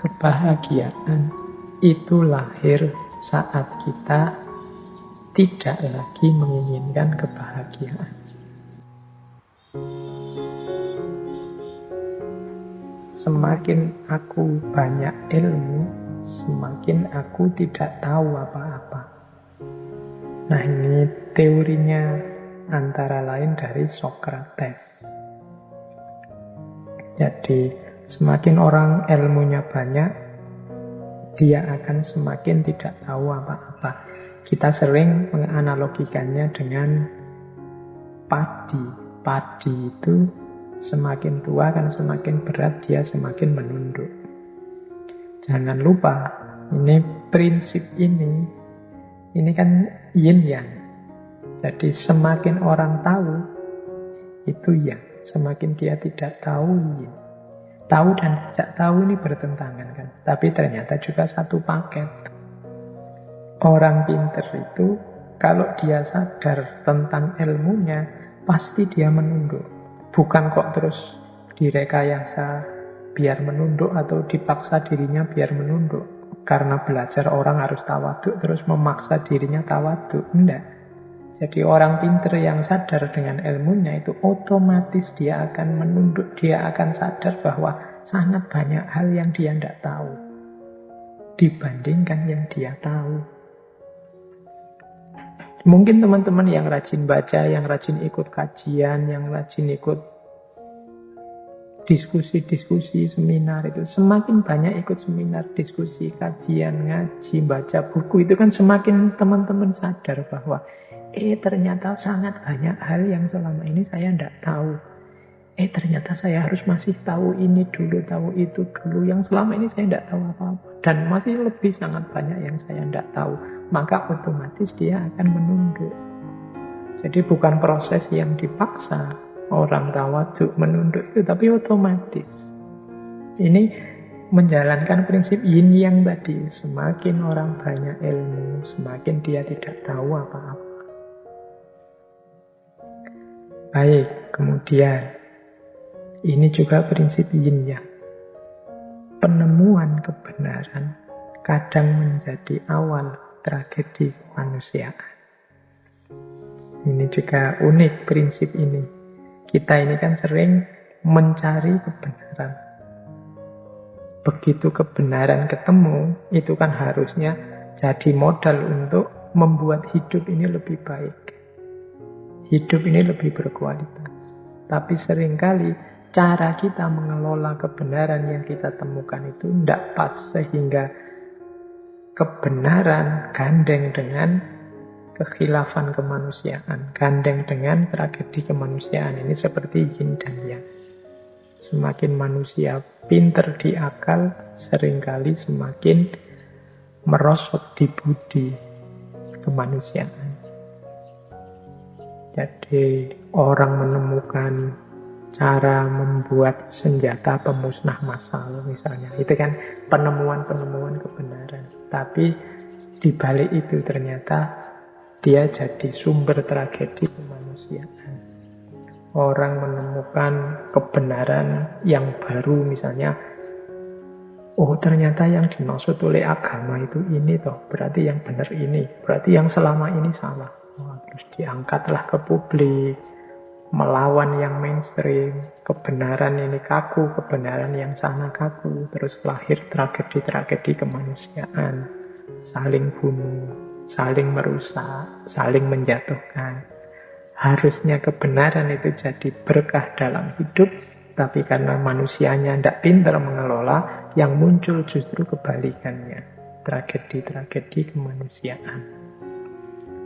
Kebahagiaan itu lahir saat kita tidak lagi menginginkan kebahagiaan. Semakin aku banyak ilmu, semakin aku tidak tahu apa-apa. Nah, ini teorinya antara lain dari Socrates. Jadi, semakin orang ilmunya banyak, dia akan semakin tidak tahu apa-apa. Kita sering menganalogikannya dengan padi. Padi itu semakin tua kan semakin berat, dia semakin menunduk. Jangan lupa, ini prinsip ini kan yin yang. Jadi semakin orang tahu, itu yang. Semakin dia tidak tahu, yin. Tahu dan tidak tahu ini bertentangan kan. Tapi ternyata juga satu paket. Orang pinter itu, kalau dia sadar tentang ilmunya, pasti dia menunduk. Bukan kok terus direkayasa biar menunduk atau dipaksa dirinya biar menunduk. Karena belajar orang harus tawaduk, terus memaksa dirinya tawaduk. Enggak. Jadi orang pinter yang sadar dengan ilmunya itu otomatis dia akan menunduk, dia akan sadar bahwa sangat banyak hal yang dia tidak tahu dibandingkan yang dia tahu. Mungkin teman-teman yang rajin baca, yang rajin ikut kajian, yang rajin ikut diskusi-diskusi, seminar itu, semakin banyak ikut seminar, diskusi, kajian, ngaji, baca buku, itu kan semakin teman-teman sadar bahwa ternyata sangat banyak hal yang selama ini saya tidak tahu. Ternyata saya harus masih tahu ini dulu, tahu itu dulu, yang selama ini saya tidak tahu apa-apa. Dan masih lebih sangat banyak yang saya tidak tahu. Maka otomatis dia akan menunduk. Jadi bukan proses yang dipaksa orang tawaduk menunduk itu, tapi otomatis. Ini menjalankan prinsip yin yang tadi. Semakin orang banyak ilmu, semakin dia tidak tahu apa-apa. Baik, kemudian ini juga prinsip yin yang. Penemuan kebenaran kadang menjadi awal tragedi kemanusiaan. Ini juga unik prinsip ini. Kita ini kan sering mencari kebenaran. Begitu kebenaran ketemu, itu kan harusnya jadi modal untuk membuat hidup ini lebih baik. Hidup ini lebih berkualitas. Tapi seringkali cara kita mengelola kebenaran yang kita temukan itu tidak pas, sehingga kebenaran gandeng dengan kekhilafan kemanusiaan, gandeng dengan tragedi kemanusiaan. Ini seperti yin dan yang. Semakin manusia pinter di akal, seringkali semakin merosot di budi kemanusiaan. Jadi orang menemukan cara membuat senjata pemusnah massal misalnya. Itu kan penemuan-penemuan kebenaran. Tapi di balik itu ternyata dia jadi sumber tragedi kemanusiaan. Orang menemukan kebenaran yang baru misalnya. Oh, ternyata yang dimaksud oleh agama itu ini toh. Berarti yang benar ini. Berarti yang selama ini salah. Terus diangkatlah ke publik. Melawan yang mainstream, kebenaran ini kaku, kebenaran yang sana kaku, terus lahir tragedi-tragedi kemanusiaan, saling bunuh, saling merusak, saling menjatuhkan. Harusnya kebenaran itu jadi berkah dalam hidup, tapi karena manusianya tidak pintar mengelola, yang muncul justru kebalikannya, tragedi-tragedi kemanusiaan.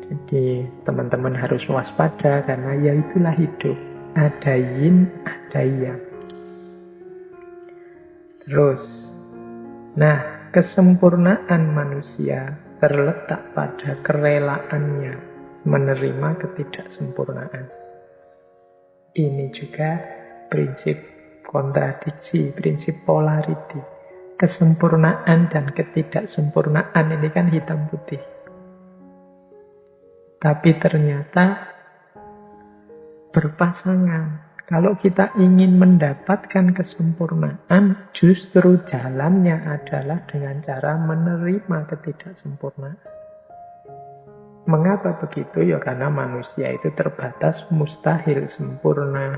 Jadi teman-teman harus waspada karena ya itulah hidup. Ada yin, ada yang. Terus, nah kesempurnaan manusia terletak pada kerelaannya menerima ketidaksempurnaan. Ini juga prinsip kontradiksi, prinsip polarity. Kesempurnaan dan ketidaksempurnaan ini kan hitam putih. Tapi ternyata berpasangan. Kalau kita ingin mendapatkan kesempurnaan, justru jalannya adalah dengan cara menerima ketidaksempurnaan. Mengapa begitu? Ya karena manusia itu terbatas, mustahil sempurna.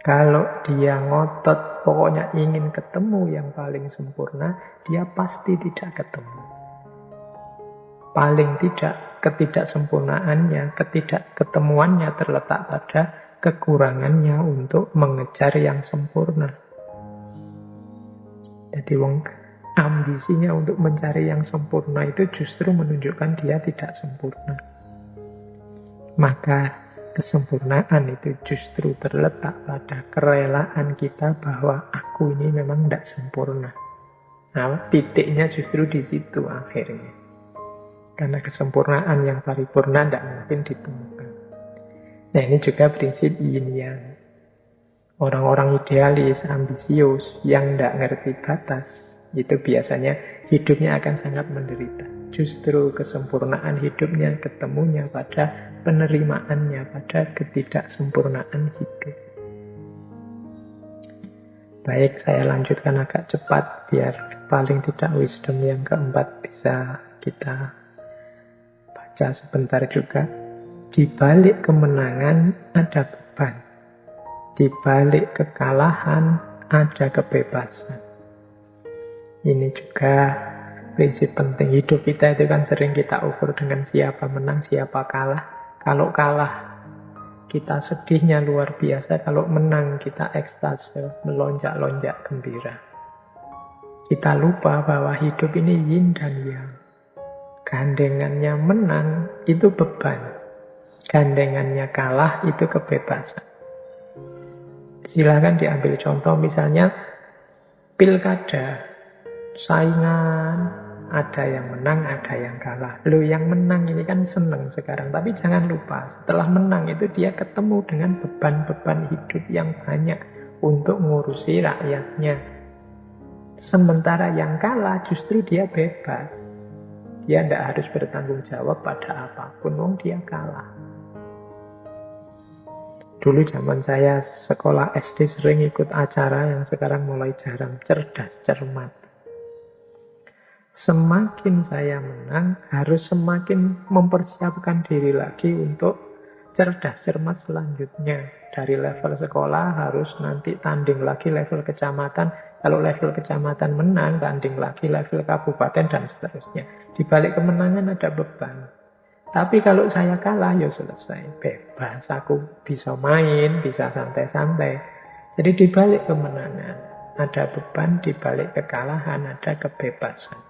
Kalau dia ngotot, pokoknya ingin ketemu yang paling sempurna, dia pasti tidak ketemu. Paling tidak, ketidaksempurnaannya, ketidakketemuannya terletak pada kekurangannya untuk mengejar yang sempurna. Jadi ambisinya untuk mencari yang sempurna itu justru menunjukkan dia tidak sempurna. Maka kesempurnaan itu justru terletak pada kerelaan kita bahwa aku ini memang tidak sempurna. Nah, titiknya justru di situ akhirnya. Karena kesempurnaan yang paripurna tidak mungkin ditemukan. Nah, ini juga prinsip yin yang. Orang-orang idealis, ambisius, yang tidak ngerti batas, itu biasanya hidupnya akan sangat menderita. Justru kesempurnaan hidupnya ketemunya pada penerimaannya, pada ketidaksempurnaan hidup. Baik, saya lanjutkan agak cepat biar paling tidak wisdom yang keempat bisa kita baca sebentar juga. Di balik kemenangan ada beban. Di balik kekalahan ada kebebasan. Ini juga prinsip penting. Hidup kita itu kan sering kita ukur dengan siapa menang, siapa kalah. Kalau kalah, kita sedihnya luar biasa. Kalau menang, kita ekstase, melonjak-lonjak gembira. Kita lupa bahwa hidup ini yin dan yang. Gandengannya menang, itu beban. Gandengannya kalah, itu kebebasan. Silahkan diambil contoh misalnya pilkada, saingan, ada yang menang, ada yang kalah. Loh, yang menang ini kan seneng sekarang, tapi jangan lupa setelah menang itu dia ketemu dengan beban-beban hidup yang banyak untuk ngurusi rakyatnya. Sementara yang kalah justru dia bebas. Dia tidak harus bertanggung jawab pada apapun, wong dia kalah. Dulu zaman saya sekolah SD sering ikut acara yang sekarang mulai jarang, cerdas cermat. Semakin saya menang, harus semakin mempersiapkan diri lagi untuk cerdas cermat selanjutnya. Dari level sekolah harus nanti tanding lagi level kecamatan. Kalau level kecamatan menang, tanding lagi level kabupaten dan seterusnya. Di balik kemenangan ada beban. Tapi kalau saya kalah, ya selesai. Bebas, aku bisa main, bisa santai-santai. Jadi di balik kemenangan ada beban, di balik kekalahan ada kebebasan.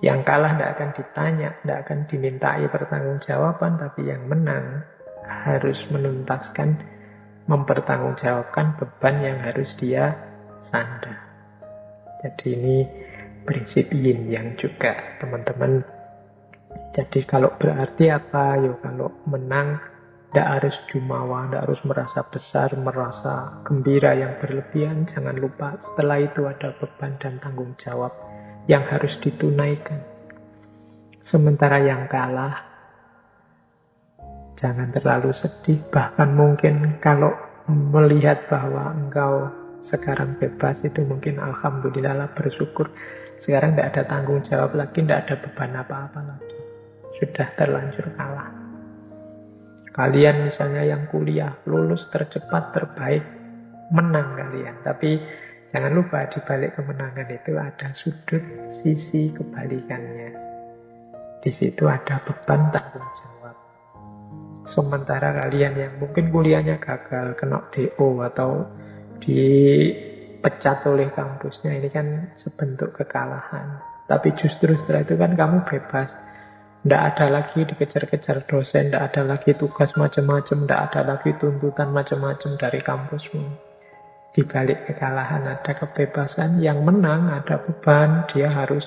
Yang kalah tidak akan ditanya, tidak akan dimintai pertanggungjawaban, tapi yang menang harus menuntaskan, mempertanggungjawabkan beban yang harus dia sandang. Jadi ini prinsip yin yang juga, teman-teman. Jadi kalau berarti apa? Yo, kalau menang tidak harus jumawa, tidak harus merasa besar, merasa gembira yang berlebihan. Jangan lupa setelah itu ada beban dan tanggung jawab yang harus ditunaikan. Sementara yang kalah, jangan terlalu sedih. Bahkan mungkin kalau melihat bahwa engkau sekarang bebas, itu mungkin alhamdulillah lah, bersyukur. Sekarang tidak ada tanggung jawab lagi, tidak ada beban apa-apa lagi. Sudah terlanjur kalah. Kalian misalnya yang kuliah, lulus tercepat, terbaik, menang kalian. Tapi jangan lupa di balik kemenangan itu ada sudut sisi kebalikannya. Di situ ada beban tanggung jawab. Sementara kalian yang mungkin kuliahnya gagal, kena DO atau dipecat oleh kampusnya, ini kan sebentuk kekalahan. Tapi justru setelah itu kan kamu bebas. Tidak ada lagi dikejar-kejar dosen, tidak ada lagi tugas macam-macam, tidak ada lagi tuntutan macam-macam dari kampusmu. Di balik kekalahan ada kebebasan, yang menang ada beban, dia harus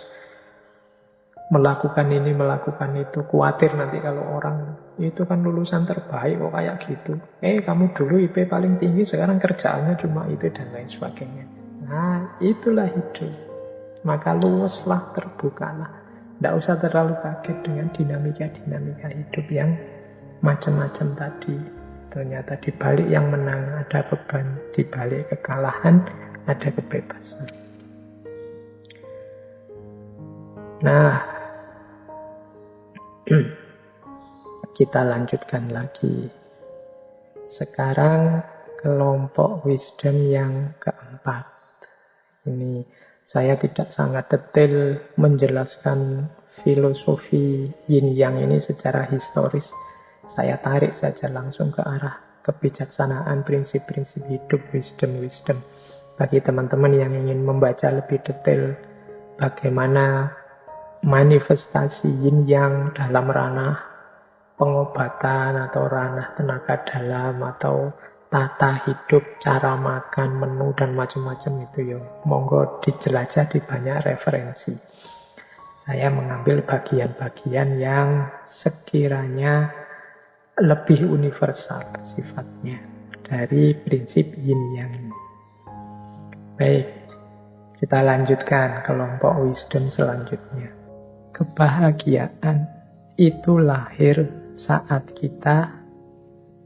melakukan ini, melakukan itu. Khawatir nanti kalau orang itu kan lulusan terbaik kok kayak gitu. Kamu dulu IP paling tinggi, sekarang kerjaannya cuma itu dan lain sebagainya. Nah, itulah hidup. Maka luaslah, terbukalah. Tidak usah terlalu kaget dengan dinamika-dinamika hidup yang macam-macam tadi. Ternyata di balik yang menang ada beban, di balik kekalahan ada kebebasan. Nah, kita lanjutkan lagi. Sekarang kelompok wisdom yang keempat. Ini saya tidak sangat detail menjelaskan filosofi yin yang ini secara historis. Saya tarik saja langsung ke arah kebijaksanaan, prinsip-prinsip hidup, wisdom. Bagi teman-teman yang ingin membaca lebih detail bagaimana manifestasi yin yang dalam ranah pengobatan atau ranah tenaga dalam atau tata hidup, cara makan, menu, dan macam-macam itu ya. Monggo dijelajah di banyak referensi. Saya mengambil bagian-bagian yang sekiranya lebih universal sifatnya dari prinsip yin yang ini. Baik, kita lanjutkan kelompok wisdom selanjutnya. Kebahagiaan itu lahir saat kita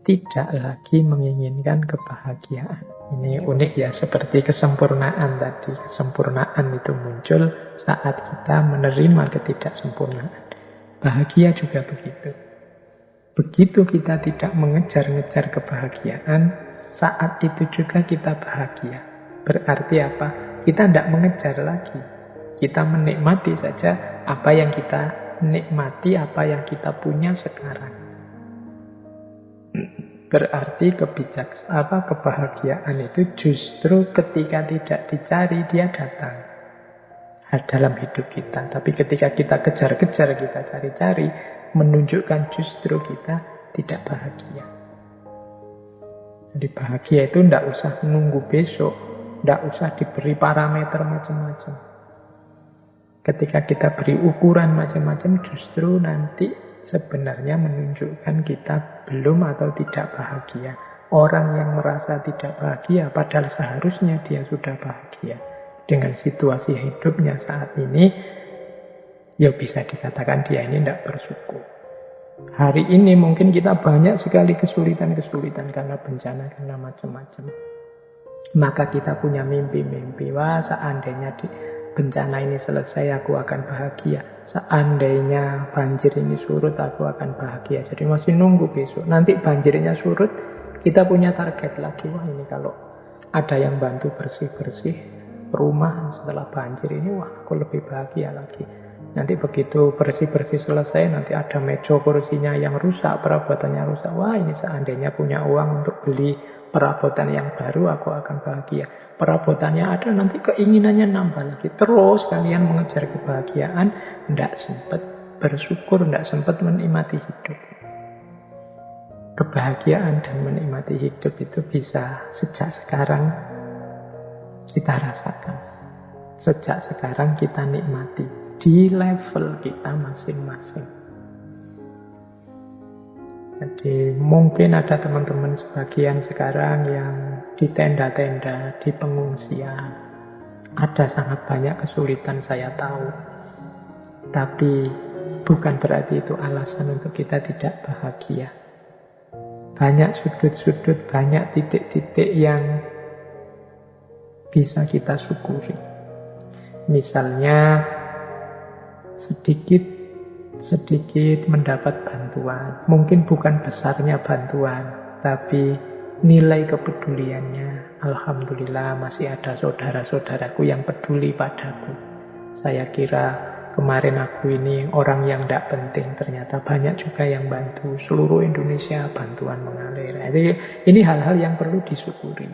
tidak lagi menginginkan kebahagiaan. Ini unik ya, seperti kesempurnaan tadi. Kesempurnaan itu muncul saat kita menerima ketidaksempurnaan. Bahagia juga begitu. Begitu kita tidak mengejar-ngejar kebahagiaan, saat itu juga kita bahagia. Berarti apa? Kita tidak mengejar lagi. Kita menikmati saja apa yang kita nikmati, apa yang kita punya sekarang. Berarti kebahagiaan itu justru ketika tidak dicari, dia datang dalam hidup kita. Tapi ketika kita kejar-kejar, kita cari-cari, menunjukkan justru kita tidak bahagia. Jadi bahagia itu tidak usah menunggu besok, tidak usah diberi parameter macam-macam. Ketika kita beri ukuran macam-macam, justru nanti sebenarnya menunjukkan kita belum atau tidak bahagia. Orang yang merasa tidak bahagia, padahal seharusnya dia sudah bahagia dengan situasi hidupnya saat ini, ya bisa dikatakan dia ini tidak bersyukur. Hari ini mungkin kita banyak sekali kesulitan-kesulitan karena bencana, karena macam-macam. Maka kita punya mimpi-mimpi. Wah, seandainya bencana ini selesai, aku akan bahagia. Seandainya banjir ini surut, aku akan bahagia. Jadi masih nunggu besok. Nanti banjirnya surut, kita punya target lagi. Wah, ini kalau ada yang bantu bersih-bersih rumah setelah banjir ini, wah, aku lebih bahagia lagi. Nanti begitu bersih-bersih selesai, nanti ada meja kursinya yang rusak, perabotannya rusak. Wah, ini seandainya punya uang untuk beli perabotan yang baru, aku akan bahagia. Perabotannya ada, nanti keinginannya nambah lagi. Terus kalian mengejar kebahagiaan, tidak sempat bersyukur, tidak sempat menikmati hidup. Kebahagiaan dan menikmati hidup itu bisa sejak sekarang kita rasakan. Sejak sekarang kita nikmati di level kita masing-masing. Jadi mungkin ada teman-teman sebagian sekarang yang di tenda-tenda, di pengungsian. Ada sangat banyak kesulitan, saya tahu. Tapi bukan berarti itu alasan untuk kita tidak bahagia. Banyak sudut-sudut, banyak titik-titik yang bisa kita syukuri. Misalnya sedikit mendapat bantuan. Mungkin bukan besarnya bantuan, tapi nilai kepeduliannya. Alhamdulillah masih ada saudara-saudaraku yang peduli padaku. Saya kira kemarin aku ini orang yang tidak penting, ternyata banyak juga yang bantu. Seluruh Indonesia bantuan mengalir. Jadi ini hal-hal yang perlu disyukuri.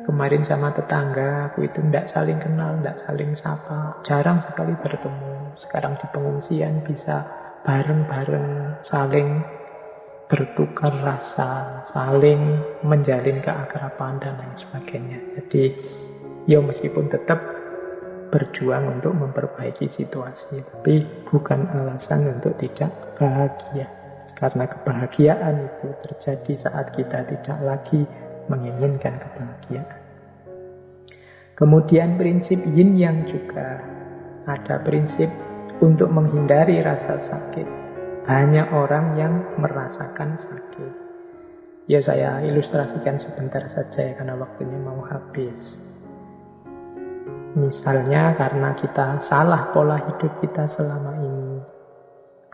Kemarin sama tetangga aku itu tidak saling kenal, tidak saling sapa, jarang sekali bertemu. Sekarang di pengungsian bisa bareng-bareng saling bertukar rasa, saling menjalin keakraban dan lain sebagainya. Jadi ya meskipun tetap berjuang untuk memperbaiki situasi, tapi bukan alasan untuk tidak bahagia. Karena kebahagiaan itu terjadi saat kita tidak lagi menginginkan kebahagiaan. Kemudian prinsip yin yang juga ada prinsip untuk menghindari rasa sakit. Banyak orang yang merasakan sakit. Ya saya ilustrasikan sebentar saja ya, karena waktunya mau habis. Misalnya karena kita salah pola hidup kita selama ini,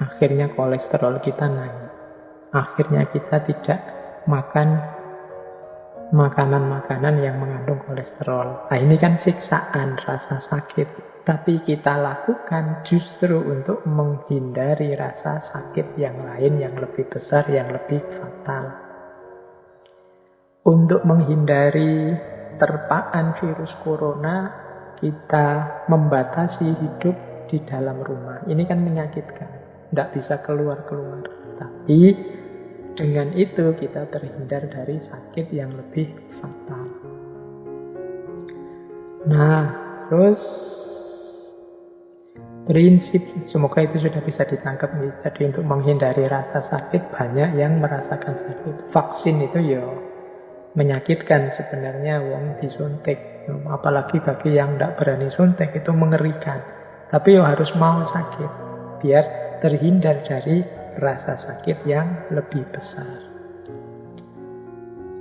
akhirnya kolesterol kita naik. Akhirnya kita tidak makan makanan-makanan yang mengandung kolesterol. Nah ini kan siksaan, rasa sakit. Tapi kita lakukan justru untuk menghindari rasa sakit yang lain, yang lebih besar, yang lebih fatal. Untuk menghindari terpaan virus corona, kita membatasi hidup di dalam rumah. Ini kan menyakitkan. Tidak bisa keluar-keluar. Tapi dengan itu kita terhindar dari sakit yang lebih fatal. Nah, terus prinsip, semoga itu sudah bisa ditangkap nih. Jadi untuk menghindari rasa sakit, banyak yang merasakan sakit. Vaksin itu ya menyakitkan sebenarnya, wong disuntik. Apalagi bagi yang tidak berani suntik, itu mengerikan. Tapi ya harus mau sakit, biar terhindar dari rasa sakit yang lebih besar.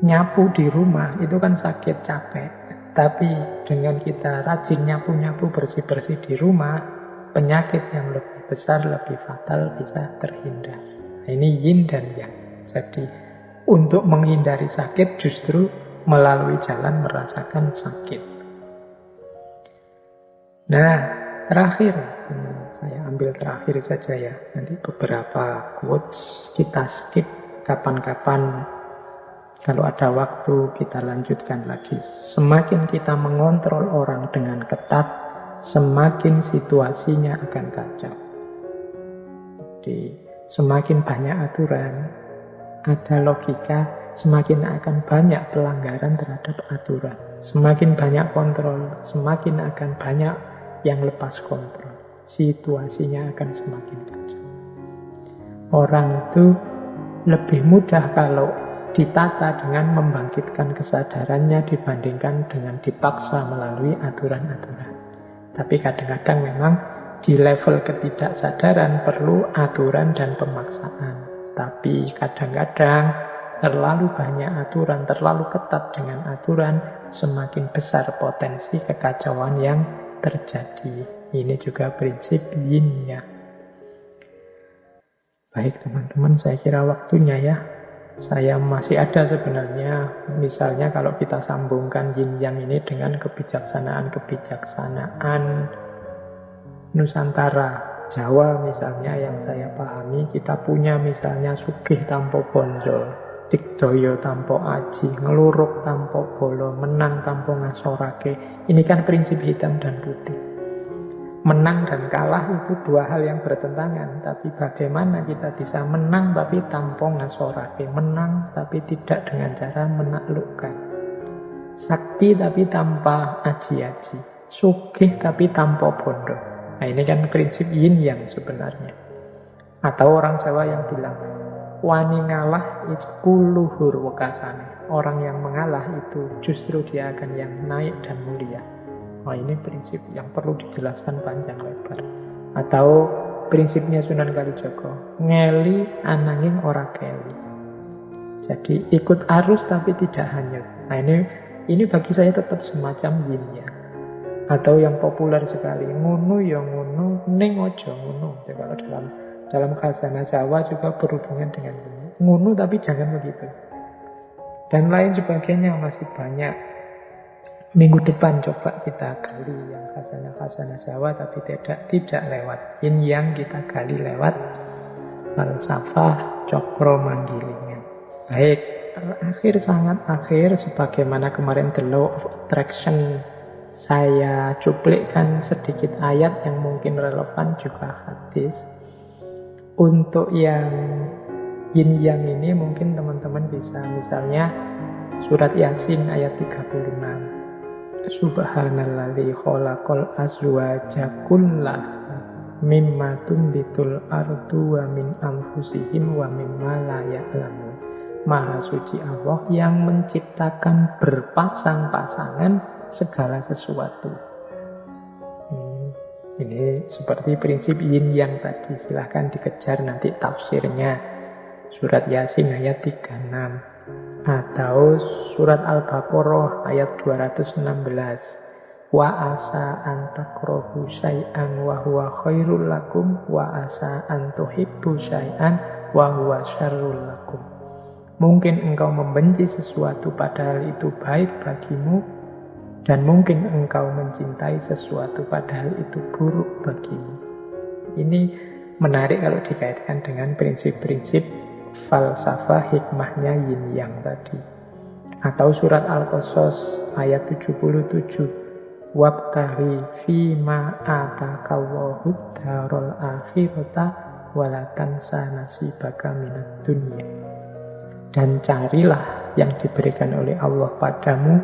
Nyapu di rumah itu kan sakit, capek. Tapi dengan kita rajin nyapu-nyapu, bersih-bersih di rumah, penyakit yang lebih besar, lebih fatal bisa terhindar. Nah, ini yin dan yang. Jadi untuk menghindari sakit justru melalui jalan merasakan sakit. Nah, terakhir, saya ambil terakhir saja ya. Nanti beberapa quotes kita skip, kapan-kapan kalau ada waktu kita lanjutkan lagi. Semakin kita mengontrol orang dengan ketat, semakin situasinya akan kacau. Jadi semakin banyak aturan, ada logika, semakin akan banyak pelanggaran terhadap aturan. Semakin banyak kontrol, semakin akan banyak yang lepas kontrol. Situasinya akan semakin kacau. Orang itu lebih mudah kalau ditata dengan membangkitkan kesadarannya dibandingkan dengan dipaksa melalui aturan-aturan. Tapi kadang-kadang memang di level ketidaksadaran perlu aturan dan pemaksaan. Tapi kadang-kadang terlalu banyak aturan, terlalu ketat dengan aturan, semakin besar potensi kekacauan yang terjadi. Ini juga prinsip yin yang. Baik teman-teman, saya kira waktunya ya. Saya masih ada sebenarnya, misalnya kalau kita sambungkan yin yang ini dengan kebijaksanaan Nusantara. Jawa misalnya yang saya pahami, kita punya misalnya sugih tanpa bonjol, digdaya tanpa aji, ngeluruk tanpa bolo, menang tanpa ngasorake. Ini kan prinsip hitam dan putih. Menang dan kalah itu dua hal yang bertentangan. Tapi bagaimana kita bisa menang tapi tanpa ngasorake, menang tapi tidak dengan cara menaklukkan, sakti tapi tanpa aji-aji, sugih tapi tanpa bondo. Nah ini kan prinsip yin yang sebenarnya. Atau orang Jawa yang bilang, wani ngalah itu luhur wekasane. Orang yang mengalah itu justru dia akan yang naik dan mulia. Nah ini prinsip yang perlu dijelaskan panjang lebar. Atau prinsipnya Sunan Kalijaga, ngeli ananging ora keli. Jadi ikut arus tapi tidak hanyut. Nah ini bagi saya tetap semacam yin ya. Atau yang populer sekali, ngunu ya ngunu, ning ojo ngunu. Jadi kalau dalam khazanah Jawa juga berhubungan dengan ini. Ngunu tapi jangan begitu. Dan lain sebagainya masih banyak. Minggu depan coba kita gali yang khazanah Jawa, tapi tidak lewat yin yang, kita gali lewat falsafah Cokro Manggilingan. Baik, terakhir, sangat akhir, sebagaimana kemarin The Law of Attraction, saya cuplikkan sedikit ayat yang mungkin relevan, juga hadis. Untuk yang yin yang ini mungkin teman-teman bisa misalnya surat Yasin ayat 36. Subhanalladzi khalaqal azwaja kullaha mimma tumbitul ardu wa min anfusihim wa mimma la ya'lamun. Maha suci Allah yang menciptakan berpasang-pasangan segala sesuatu. Ini seperti prinsip yin yang tadi. Silahkan dikejar nanti tafsirnya. Surat Yasin ayat 36. Atau surat Al-Baqarah ayat 216. Wa asa an takrahu syai'an wa huwa khairul lakum wa asa an tuhibbu syai'an wa huwa syarrul lakum. Mungkin engkau membenci sesuatu padahal itu baik bagimu, dan mungkin engkau mencintai sesuatu padahal itu buruk bagimu. Ini menarik kalau dikaitkan dengan prinsip-prinsip falsafah hikmahnya yin yang tadi. Atau surat Al-Qasas ayat 77. Wabtaghi fima atakawwahud darul akhirata walatan sanasibaka minad dunya. Dan carilah yang diberikan oleh Allah padamu,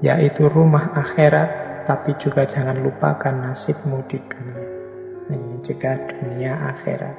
yaitu rumah akhirat, tapi juga jangan lupakan nasibmu di dunia. Ini juga dunia akhirat.